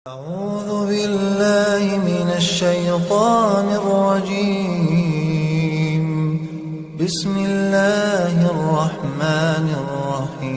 أعوذ بالله من الشيطان الرجيم. بسم الله الرحمن الرحيم.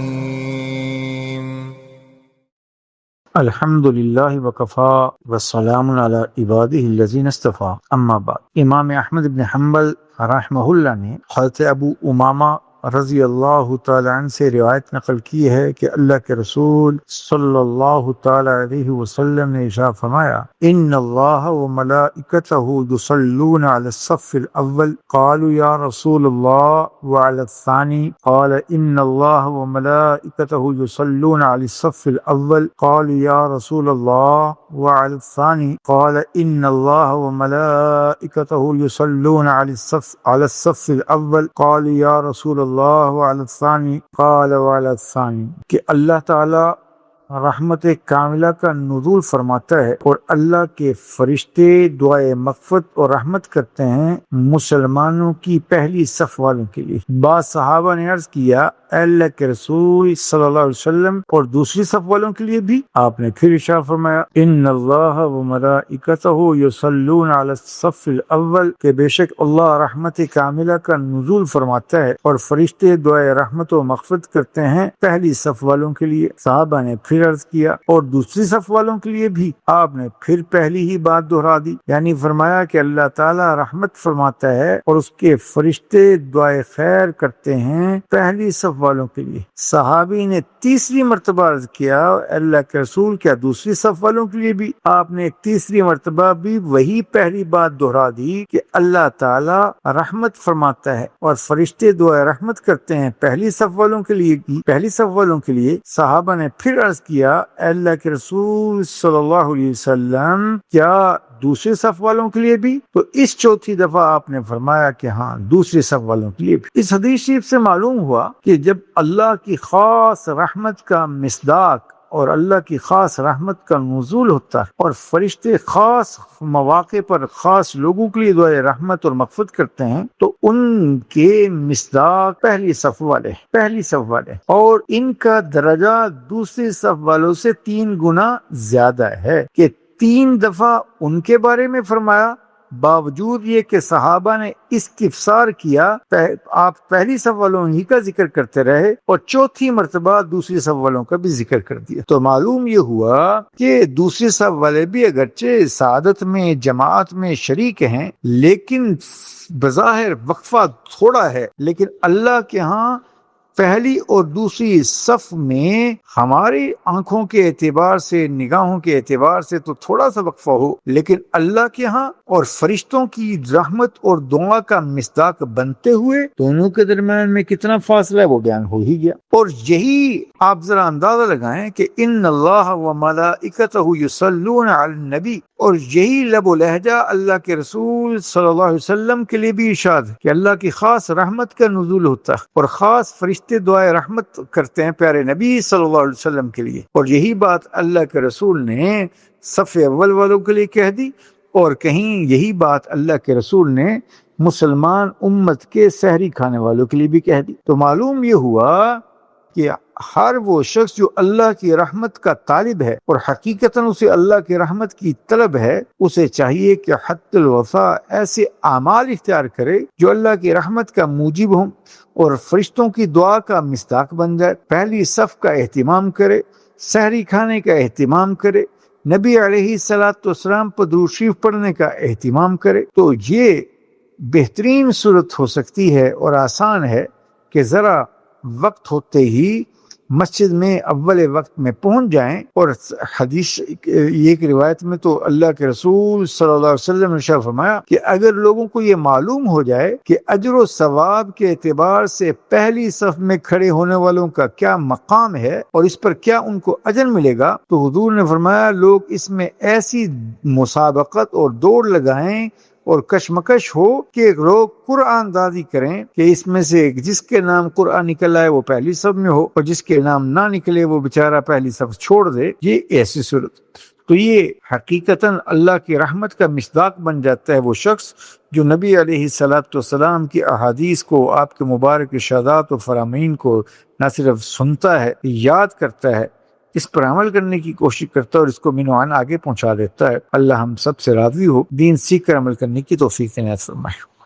الحمد للہ وکفا والسلام علی عبادہ الذین اصطفیٰ، اما بعد۔ امام احمد بن حنبل رحمہ اللہ نے حضرت ابو امامہ رضی اللہ تعالی عنہ سے روایت نقل کی ہے کہ اللہ کے رسول صلی اللہ تعالی علیہ وسلم نے ارشاد فرمایا، ان اللہ وملائکتہ یصلون علی الصف الاول، قالوا یا رسول اللہ وعلی الثانی، قال ان اللہ وملائکتہ یصلون علی الصف الاول، قالوا یا رسول اللہ وعلی الثانی، قال ان اللہ وملائکتہ یصلون علی الصف الاول، قالوا یا رسول اللہ وعلی الثانی، قال وعلی الثانی، کہ اللہ تعالی رحمت کاملہ کا نزول فرماتا ہے اور اللہ کے فرشتے دعائے مغفرت اور رحمت کرتے ہیں مسلمانوں کی پہلی صف والوں کے لیے۔ بعض صحابہ نے عرض کیا، اے اللہ کے رسول صلی اللہ علیہ وسلم، اور دوسری صف والوں کے لیے بھی؟ آپ نے پھر ارشاد فرمایا، ان اللہ وملائکتہ یصلون علی الصف الاول، کہ بے شک اللہ رحمت کاملہ کا نزول فرماتا ہے اور فرشتے دعائے رحمت و مغفرت کرتے ہیں پہلی صف والوں کے لیے۔ صحابہ نے پھر عرض کیا، اور دوسری صف والوں کے لیے بھی؟ آپ نے پھر پہلی ہی بات دہرا دی، یعنی فرمایا کہ اللہ تعالی رحمت فرماتا ہے اور اس کے فرشتے دعائے خیر کرتے ہیں پہلی صف والوں کے لیے۔ صحابی نے تیسری مرتبہ عرض کیا، اللہ کے رسول، کیا دوسری صف والوں کے لیے بھی؟ آپ نے تیسری مرتبہ بھی وہی پہلی بات دہرا دی کہ اللہ تعالی رحمت فرماتا ہے اور فرشتے دعائے رحمت کرتے ہیں پہلی صف والوں کے لیے بھی، پہلی صف والوں کے لیے۔ صحابہ نے پھر عرض کیا، اے اللہ کے رسول صلی اللہ علیہ وسلم، کیا دوسرے صف والوں کے لیے بھی؟ تو اس چوتھی دفعہ آپ نے فرمایا کہ ہاں، دوسرے صف والوں کے لیے بھی۔ اس حدیث شریف سے معلوم ہوا کہ جب اللہ کی خاص رحمت کا مصداق اور اللہ کی خاص رحمت کا نزول ہوتا ہے اور فرشتے خاص مواقع پر خاص لوگوں کے لیے دعائے رحمت اور مغفرت کرتے ہیں، تو ان کے مصداق پہلی صف والے، اور ان کا درجہ دوسری صف والوں سے 3 گنا زیادہ ہے، کہ 3 دفعہ ان کے بارے میں فرمایا، باوجود یہ کہ صحابہ نے استفسار کیا، آپ پہلی صف والوں ہی کا ذکر کرتے رہے، اور چوتھی مرتبہ دوسری صف والوں کا بھی ذکر کر دیا۔ تو معلوم یہ ہوا کہ دوسری صف والے بھی اگرچہ سعادت میں جماعت میں شریک ہیں، لیکن بظاہر وقفہ تھوڑا ہے، لیکن اللہ کے ہاں پہلی اور دوسری صف میں ہماری آنکھوں کے اعتبار سے، نگاہوں کے اعتبار سے تو تھوڑا سا وقفہ ہو، لیکن اللہ کے ہاں اور فرشتوں کی رحمت اور دعا کا مصداق بنتے ہوئے دونوں کے درمیان میں کتنا فاصلہ ہے وہ بیان ہو ہی گیا۔ اور یہی آپ ذرا اندازہ لگائیں کہ ان اللہ وملائکتہ یصلون علی النبی، اور یہی لب و لہجہ اللہ کے رسول صلی اللہ علیہ وسلم کے لیے بھی ارشاد ہے کہ اللہ کی خاص رحمت کا نزول ہوتا ہے اور خاص فرشتے دعائے رحمت کرتے ہیں پیارے نبی صلی اللہ علیہ وسلم کے لیے، اور یہی بات اللہ کے رسول نے صف اول والوں کے لیے کہہ دی، اور کہیں یہی بات اللہ کے رسول نے مسلمان امت کے سحری کھانے والوں کے لیے بھی کہہ دی۔ تو معلوم یہ ہوا کہ ہر وہ شخص جو اللہ کی رحمت کا طالب ہے اور حقیقتاً اسے اللہ کی رحمت کی طلب ہے، اسے چاہیے کہ حد الوفا ایسے اعمال اختیار کرے جو اللہ کی رحمت کا موجب ہوں اور فرشتوں کی دعا کا مصداق بن جائے۔ پہلی صف کا اہتمام کرے، سحری کھانے کا اہتمام کرے، نبی علیہ الصلوۃ والسلام پر درود شریف پڑھنے کا اہتمام کرے۔ تو یہ بہترین صورت ہو سکتی ہے اور آسان ہے کہ ذرا وقت ہوتے ہی مسجد میں اول وقت میں پہنچ جائیں، اور حدیث ایک روایت میں تو اللہ کے رسول صلی اللہ علیہ وسلم نے ارشاد فرمایا کہ اگر لوگوں کو یہ معلوم ہو جائے کہ اجر و ثواب کے اعتبار سے پہلی صف میں کھڑے ہونے والوں کا کیا مقام ہے اور اس پر کیا ان کو اجر ملے گا، تو حضور نے فرمایا لوگ اس میں ایسی مسابقت اور دوڑ لگائیں اور کشمکش ہو کہ لوگ قرآن دازی کریں کہ اس میں سے جس کے نام قرآن نکل آئے وہ پہلی صف میں ہو اور جس کے نام نہ نکلے وہ بیچارہ پہلی صف چھوڑ دے۔ یہ ایسی صورت، تو یہ حقیقتاً اللہ کی رحمت کا مصداق بن جاتا ہے وہ شخص جو نبی علیہ الصلوۃ والسلام کی احادیث کو، آپ کے مبارک ارشادات و فرامین کو نہ صرف سنتا ہے، یاد کرتا ہے اس پر عمل کرنے کی کوشش کرتا ہے اور اس کو منوعاً آگے پہنچا دیتا ہے۔ اللہ ہم سب سے راضی ہو، دین سیکھ کر عمل کرنے کی توفیق عنایت فرمائے۔